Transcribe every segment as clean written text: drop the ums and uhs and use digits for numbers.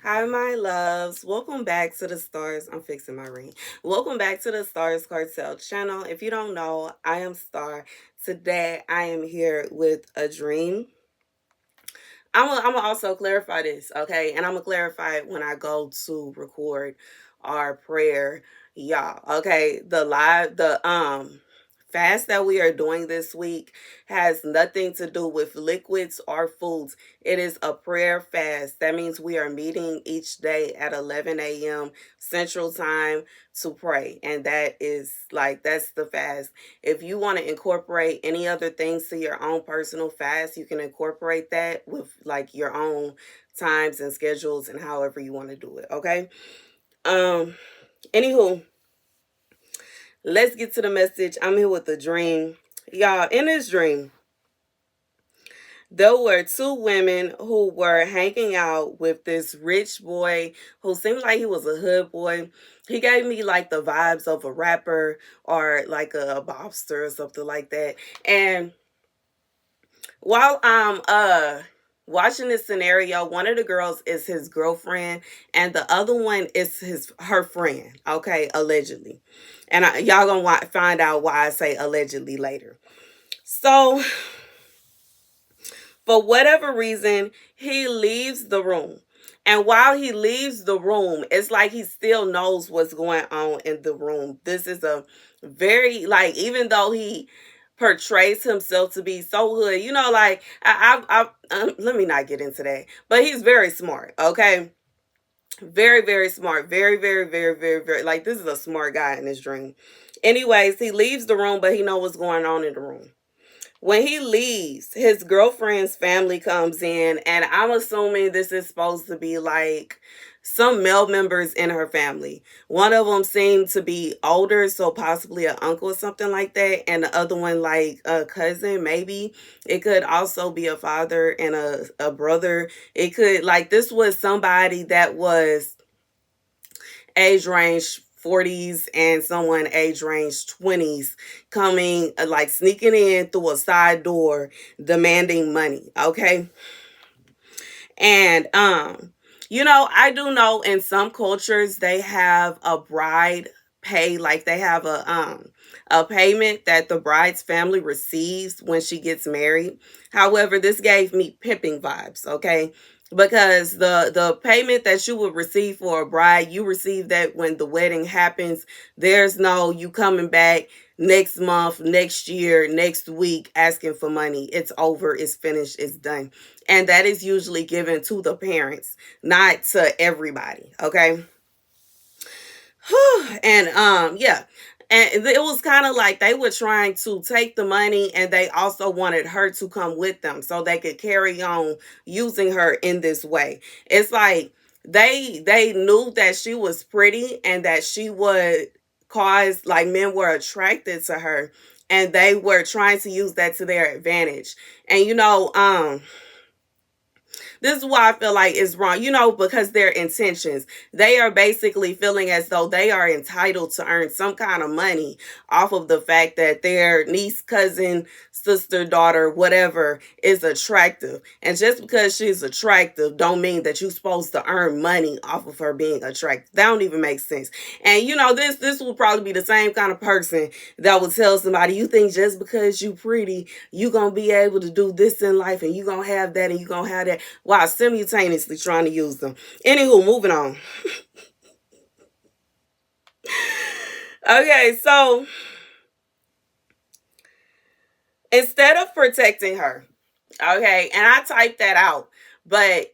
Hi, my loves. Welcome back to the Stars. I'm fixing my ring. Welcome back to the Stars Cartel channel. If you don't know, I am Star. Today, I am here with a dream. I'm gonna also clarify this, okay? And I'm gonna clarify it when I go to record our prayer, y'all. Okay, the fast that we are doing this week has nothing to do with liquids or foods. It is a prayer fast. That means we are meeting each day at 11 a.m. Central Time to pray, and that's the fast. If you want to incorporate any other things to your own personal fast, you can incorporate that with like your own times and schedules and however you want to do it. Okay. Um. Anywho, let's get to the message. I'm here with a dream, y'all. In this dream, there were two women who were hanging out with this rich boy who seemed like he was a hood boy. He gave me like the vibes of a rapper or like a bobster or something like that. And while I'm watching this scenario, one of the girls is his girlfriend and the other one is her friend, okay, allegedly. And y'all gonna find out why I say allegedly later. So for whatever reason, he leaves the room. And while he leaves the room, it's like he still knows what's going on in the room. This is a very, like, even though he portrays himself to be so hood, like, let me not get into that. But he's very smart, okay? Very, very smart. Very, very, very, very, very, like, this is a smart guy in his dream. Anyways, he leaves the room, but he knows what's going on in the room. When he leaves, his girlfriend's family comes in, and I'm assuming this is supposed to be like some male members in her family. One of them seemed to be older, so possibly an uncle or something like that, and the other one like a cousin, maybe. It could also be a father and a brother. It could, like, this was somebody that was age range 40s and someone age range 20s coming, like sneaking in through a side door demanding money, okay? And I do know in some cultures they have a bride pay, like they have a payment that the bride's family receives when she gets married. However, this gave me pimping vibes, okay? Because the payment that you would receive for a bride, you receive that when the wedding happens. There's no you coming back next month, next year, next week asking for money. It's over, it's finished, it's done. And that is usually given to the parents, not to everybody, okay? And yeah. And it was kind of like they were trying to take the money and they also wanted her to come with them so they could carry on using her in this way. It's like they knew that she was pretty and that she would cause, like, men were attracted to her, and they were trying to use that to their advantage. And this is why I feel like it's wrong, because their intentions. They are basically feeling as though they are entitled to earn some kind of money off of the fact that their niece, cousin, sister, daughter, whatever is attractive. And just because she's attractive don't mean that you're supposed to earn money off of her being attractive. That don't even make sense. And this will probably be the same kind of person that will tell somebody, you think just because you pretty, you gonna be able to do this in life and you gonna have that and you gonna have that, while simultaneously trying to use them. Anywho, moving on. Okay, so instead of protecting her, okay, and I typed that out, but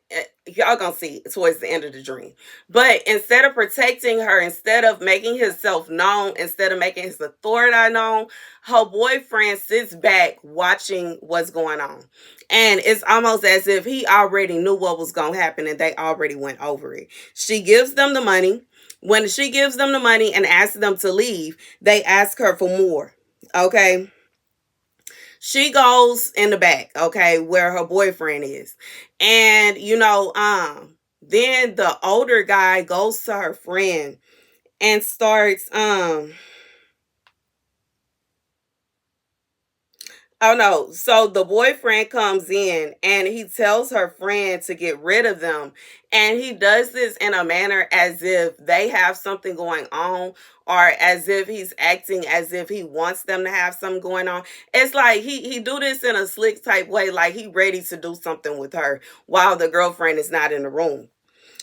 y'all gonna see towards the end of the dream. But instead of protecting her, instead of making himself known, instead of making his authority known, her boyfriend sits back watching what's going on. And it's almost as if he already knew what was gonna happen and they already went over it. She gives them the money. When she gives them the money and asks them to leave, they ask her for more. Okay, she goes in the back, okay, where her boyfriend is. And then the older guy goes to her friend and starts Oh no. So the boyfriend comes in and he tells her friend to get rid of them. And he does this in a manner as if they have something going on, or as if he's acting as if he wants them to have something going on. It's like he do this in a slick type way, like he ready to do something with her while the girlfriend is not in the room.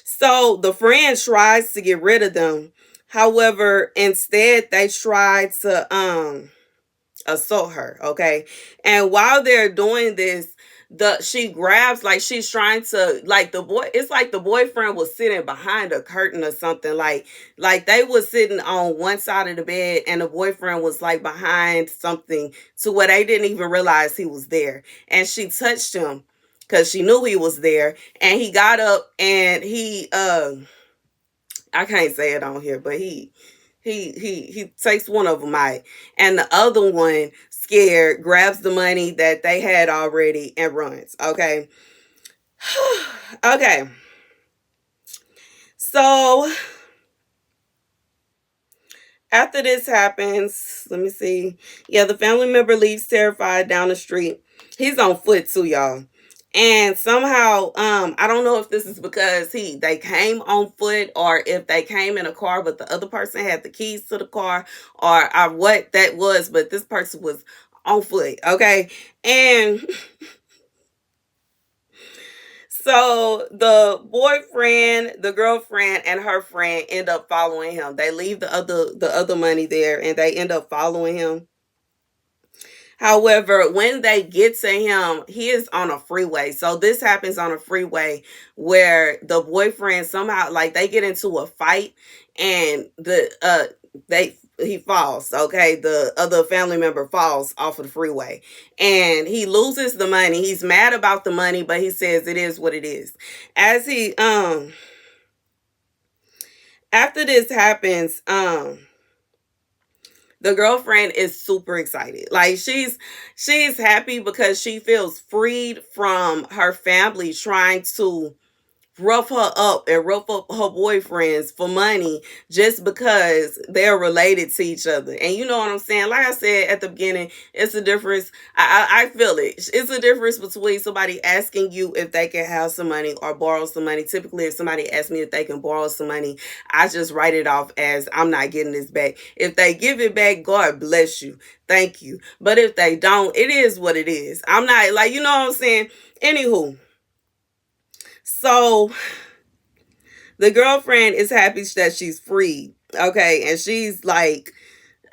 So the friend tries to get rid of them. However, instead they try to assault her, okay? And while they're doing this, she grabs, like she's trying to, like the boy, it's like the boyfriend was sitting behind a curtain or something, like they was sitting on one side of the bed and the boyfriend was like behind something to where they didn't even realize he was there. And she touched him because she knew he was there, and he got up and he I can't say it on here, but he takes one of them out, and the other one, scared, grabs the money that they had already and runs. Okay. Okay. So after this happens, let me see. Yeah, the family member leaves terrified down the street. He's on foot too, y'all. And somehow, I don't know if this is because they came on foot, or if they came in a car, but the other person had the keys to the car, or what that was, but this person was on foot, okay? And so the boyfriend, the girlfriend, and her friend end up following him. They leave the other money there and they end up following him. However, when they get to him, he is on a freeway. So this happens on a freeway where the boyfriend somehow, like, they get into a fight, and he falls, okay? The other family member falls off of the freeway and he loses the money. He's mad about the money, but he says it is what it is. As he After this happens, the girlfriend is super excited. Like, she's happy because she feels freed from her family trying to rough her up and rough up her boyfriends for money just because they're related to each other. And you know what I'm saying? Like I said at the beginning, it's a difference. I feel it. It's a difference between somebody asking you if they can have some money or borrow some money. Typically, if somebody asks me if they can borrow some money, I just write it off as I'm not getting this back. If they give it back, God bless you. Thank you. But if they don't, it is what it is. I'm not, like, you know what I'm saying? Anywho. So the girlfriend is happy that she's free, okay? And she's like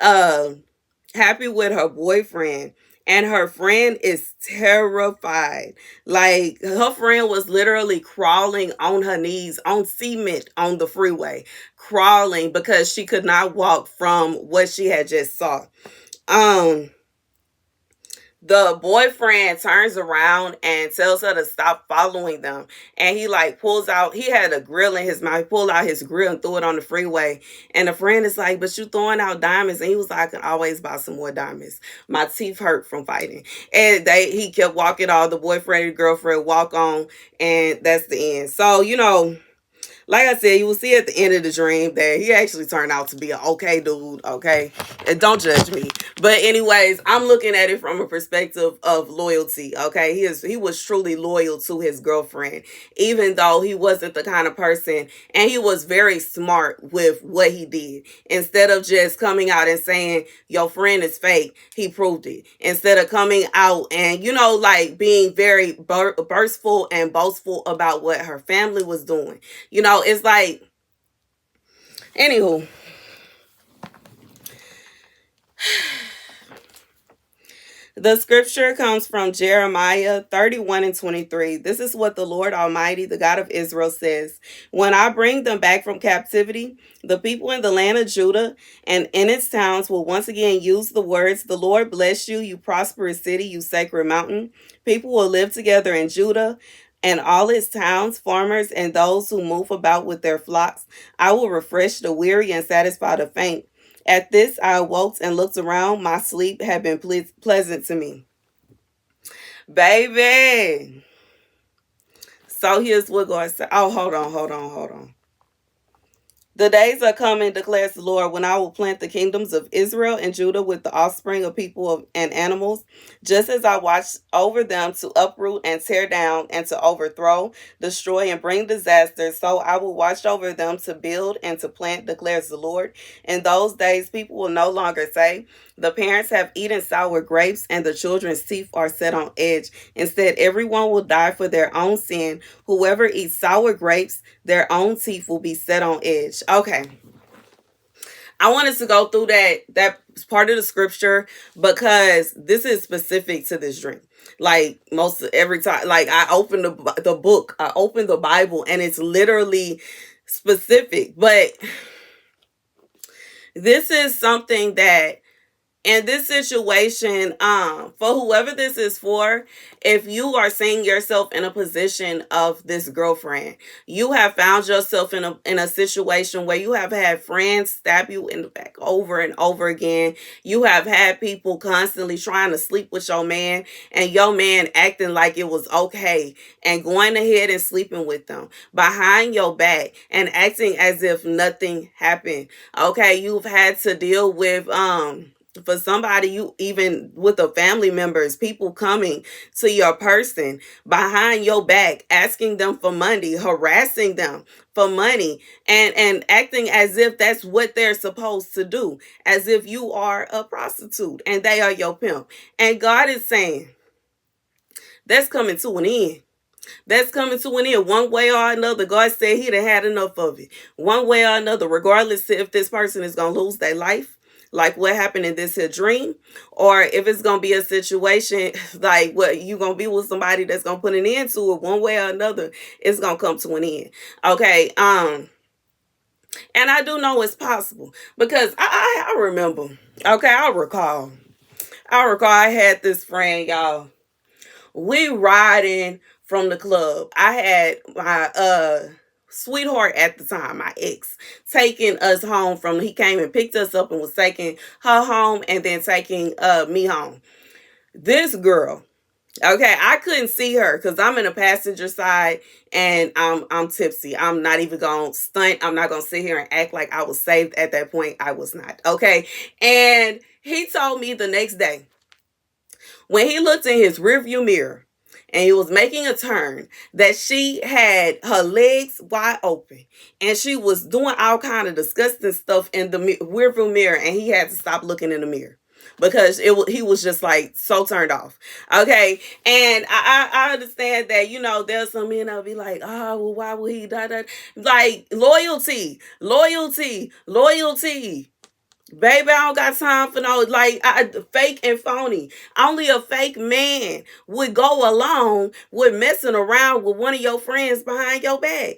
happy with her boyfriend. And her friend is terrified. Like, her friend was literally crawling on her knees on cement on the freeway, crawling because she could not walk from what she had just saw. Um the boyfriend turns around and tells her to stop following them. And he, like, pulls out, he had a grill in his mouth. He pulled out his grill and threw it on the freeway. And the friend is like, but you throwing out diamonds. And he was like, I can always buy some more diamonds. My teeth hurt from fighting. And he kept walking on. The boyfriend and girlfriend walk on. And that's the end. So, like I said, you will see at the end of the dream that he actually turned out to be an okay dude, okay? And don't judge me. But anyways, I'm looking at it from a perspective of loyalty, okay? He was truly loyal to his girlfriend, even though he wasn't the kind of person, and he was very smart with what he did. Instead of just coming out and saying, your friend is fake, he proved it. Instead of coming out and, like, being very burstful and boastful about what her family was doing. It's like, anywho. The scripture comes from Jeremiah 31:23. This is what the Lord Almighty, the God of Israel, says. When I bring them back from captivity, the people in the land of Judah and in its towns will once again use the words, the Lord bless you, you prosperous city, you sacred mountain. People will live together in Judah and all its towns, farmers, and those who move about with their flocks. I will refresh the weary and satisfy the faint. At this I awoke and looked around. My sleep had been pleasant to me. Baby. So here's what God said. Oh, hold on. The days are coming, declares the Lord, when I will plant the kingdoms of Israel and Judah with the offspring of people and animals, just as I watched over them to uproot and tear down and to overthrow, destroy, and bring disaster. So I will watch over them to build and to plant, declares the Lord. In those days, people will no longer say, the parents have eaten sour grapes and the children's teeth are set on edge. Instead, everyone will die for their own sin. Whoever eats sour grapes, their own teeth will be set on edge. Okay. I wanted to go through that part of the scripture because this is specific to this dream. Like most every time, like I open the book, I open the Bible, and it's literally specific. But this is something that in this situation, for whoever this is for, if you are seeing yourself in a position of this girlfriend, you have found yourself in a situation where you have had friends stab you in the back over and over again. You have had people constantly trying to sleep with your man, and your man acting like it was okay and going ahead and sleeping with them behind your back and acting as if nothing happened. Okay, you've had to deal with for somebody, you even with the family members, people coming to your person behind your back, asking them for money, harassing them for money, and acting as if that's what they're supposed to do, as if you are a prostitute and they are your pimp. And God is saying that's coming to an end. That's coming to an end one way or another. God said he done had enough of it. One way or another, regardless if this person is going to lose their life, like what happened in this here dream, or if it's going to be a situation like what you going to be with somebody that's going to put an end to it, one way or another, it's going to come to an end. Okay. And I do know it's possible because I remember, okay, I recall I had this friend, y'all. We riding from the club. I had my sweetheart at the time, my ex, taking us home from, he came and picked us up and was taking her home and then taking me home. This girl, okay, I couldn't see her because I'm in the passenger side and I'm tipsy. I'm not even gonna stunt. I'm not gonna sit here and act like I was saved at that point. I was not. Okay. And he told me the next day, when he looked in his rearview mirror and he was making a turn, that she had her legs wide open and she was doing all kind of disgusting stuff in the rearview mirror, and he had to stop looking in the mirror because he was just like so turned off. Okay. And I understand that, you know, there's some men that'll be like, oh, well, why would he die? Like loyalty. Baby, I don't got time for no fake and phony. Only a fake man would go along with messing around with one of your friends behind your back.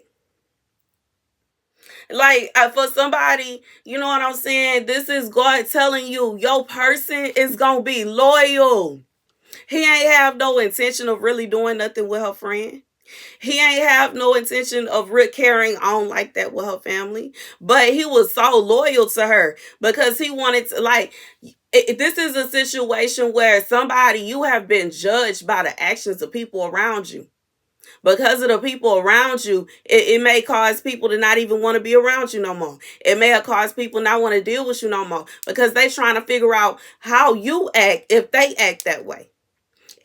Like for somebody, you know what I'm saying? This is God telling you your person is gonna be loyal. He ain't have no intention of really doing nothing with her friend. He ain't have no intention of carrying on like that with her family, but he was so loyal to her because he wanted to, like, this is a situation where somebody, you have been judged by the actions of people around you. Because of the people around you, it may cause people to not even want to be around you no more. It may have caused people not want to deal with you no more because they trying to figure out how you act if they act that way.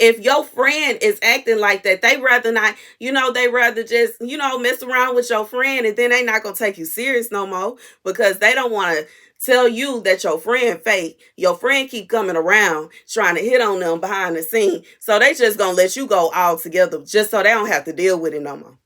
If your friend is acting like that, they rather not, they rather just, mess around with your friend, and then they not going to take you serious no more because they don't want to tell you that your friend fake. Your friend keep coming around trying to hit on them behind the scene. So they just going to let you go all together just so they don't have to deal with it no more.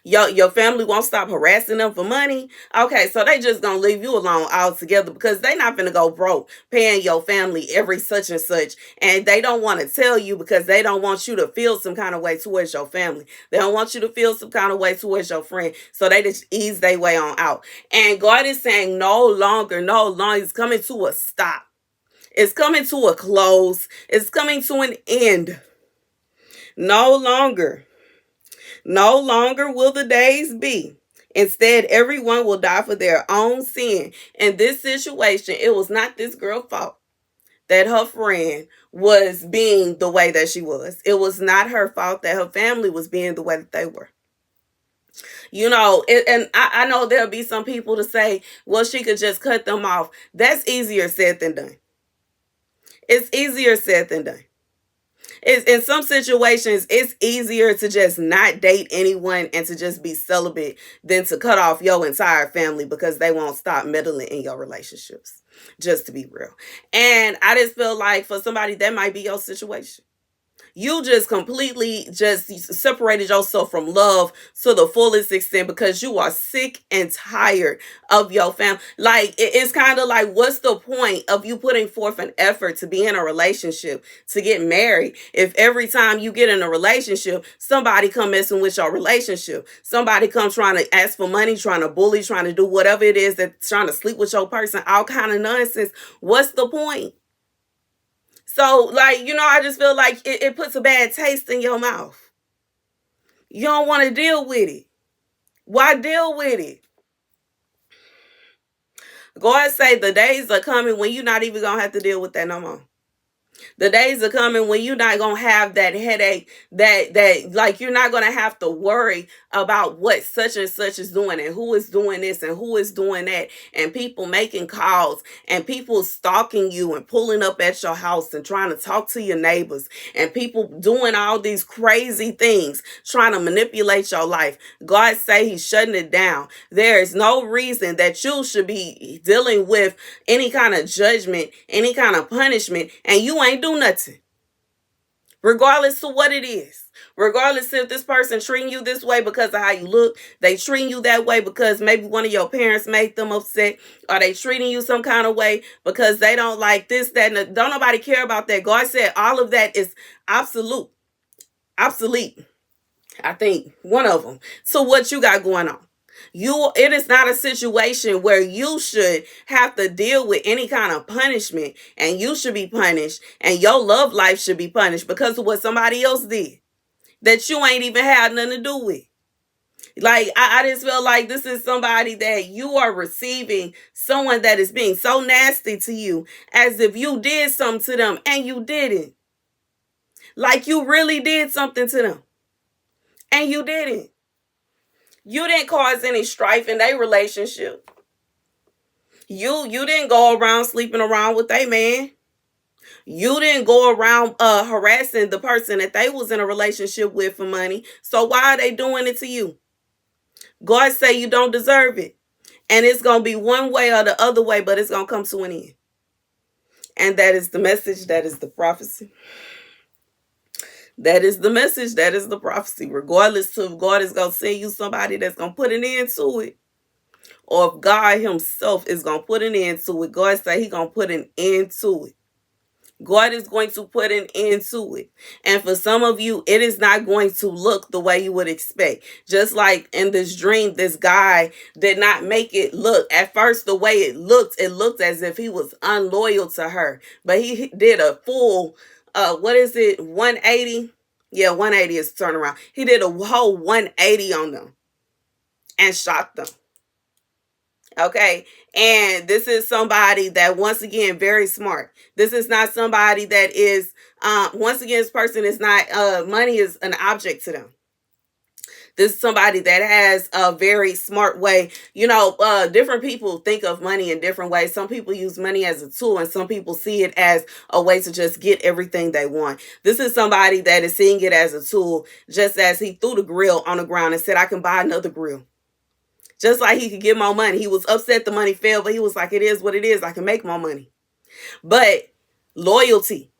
Your family won't stop harassing them for money. Okay, so they just gonna leave you alone altogether because they not gonna go broke paying your family every such and such, and they don't want to tell you because they don't want you to feel some kind of way towards your family. They don't want you to feel some kind of way towards your friend, so they just ease their way on out. And God is saying no longer, it's coming to a stop. It's coming to a close. It's coming to an end. No longer will the days be. Instead, everyone will die for their own sin. In this situation, it was not this girl's fault that her friend was being the way that she was. It was not her fault that her family was being the way that they were. And I know there'll be some people to say, well, she could just cut them off. That's easier said than done. It's easier said than done. In some situations, it's easier to just not date anyone and to just be celibate than to cut off your entire family because they won't stop meddling in your relationships. Just to be real. And I just feel like for somebody that might be your situation. You just completely just separated yourself from love to the fullest extent because you are sick and tired of your family. Like it's kind of like, what's the point of you putting forth an effort to be in a relationship, to get married, if every time you get in a relationship, somebody come messing with your relationship, somebody come trying to ask for money, trying to bully, trying to do whatever it is, that's trying to sleep with your person, all kind of nonsense. What's the point? So, like, I just feel like it puts a bad taste in your mouth. You don't want to deal with it. Why deal with it? God say the days are coming when you're not even going to have to deal with that no more. The days are coming when you're not going to have that headache, that like you're not going to have to worry about what such and such is doing and who is doing this and who is doing that, and people making calls and people stalking you and pulling up at your house and trying to talk to your neighbors and people doing all these crazy things, trying to manipulate your life. God say he's shutting it down. There is no reason that you should be dealing with any kind of judgment, any kind of punishment, and you ain't do nothing. Regardless of what it is. Regardless if this person treating you this way because of how you look, they treating you that way because maybe one of your parents made them upset, or they treating you some kind of way because they don't like this, that, and don't nobody care about that. God said all of that is obsolete. I think one of them. So what you got going on? It is not a situation where you should have to deal with any kind of punishment, and you should be punished, and your love life should be punished because of what somebody else did that you ain't even had nothing to do with. Like, I just feel like this is somebody that you are receiving, someone that is being so nasty to you as if you did something to them and you didn't. Like you really did something to them and you didn't. You didn't cause any strife in their relationship. You didn't go around sleeping around with a man. You didn't go around harassing the person that they was in a relationship with for money. So why are they doing it to you? God say you don't deserve it. And it's going to be one way or the other way, but it's going to come to an end. And that is the message. That is the prophecy. That is the message. That is the prophecy. Regardless of God is going to send you somebody that's going to put an end to it, or if God himself is going to put an end to it. God say he going to put an end to it. God is going to put an end to it. And for some of you, it is not going to look the way you would expect. Just like in this dream, this guy did not make it look. At first, the way it looked as if he was unloyal to her. But he did a full, 180? Yeah, 180 is turnaround. He did a whole 180 on them and shot them. Okay. And this is somebody that, once again, very smart. This is not somebody that is, once again, this person is not, money is an object to them. This is somebody that has a very smart way. Different people think of money in different ways. Some people use money as a tool, and some people see it as a way to just get everything they want. This is somebody that is seeing it as a tool, just as he threw the grill on the ground and said, I can buy another grill. Just like he could get more money. He was upset the money fell, but he was like, it is what it is. I can make more money. But loyalty.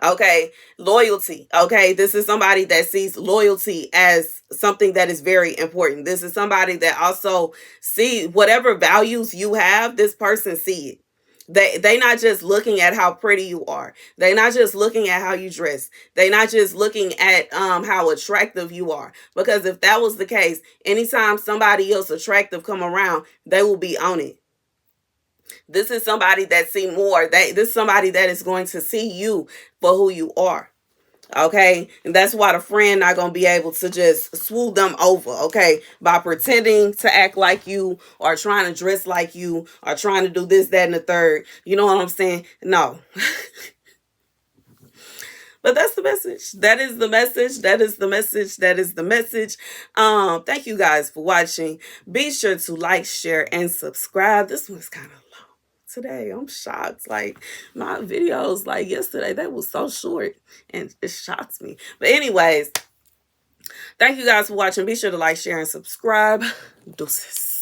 Okay. Loyalty. Okay. This is somebody that sees loyalty as something that is very important. This is somebody that also see whatever values you have, this person see it. They not just looking at how pretty you are. They not just looking at how you dress. They not just looking at how attractive you are. Because if that was the case, anytime somebody else attractive come around, they will be on it. This is somebody that see more. This is somebody that is going to see you for who you are. Okay, and that's why the friend not gonna be able to just swoop them over, okay, by pretending to act like you, or trying to dress like you, or trying to do this, that, and the third. You know what I'm saying? No. But that's the message. That is the message. That is the message. That is the message. Thank you guys for watching. Be sure to like, share, and subscribe. This one's kind of long today. I'm shocked. Like my videos like yesterday, that was so short and it shocks me. But anyways, thank you guys for watching. Be sure to like, share, and subscribe. Deuces.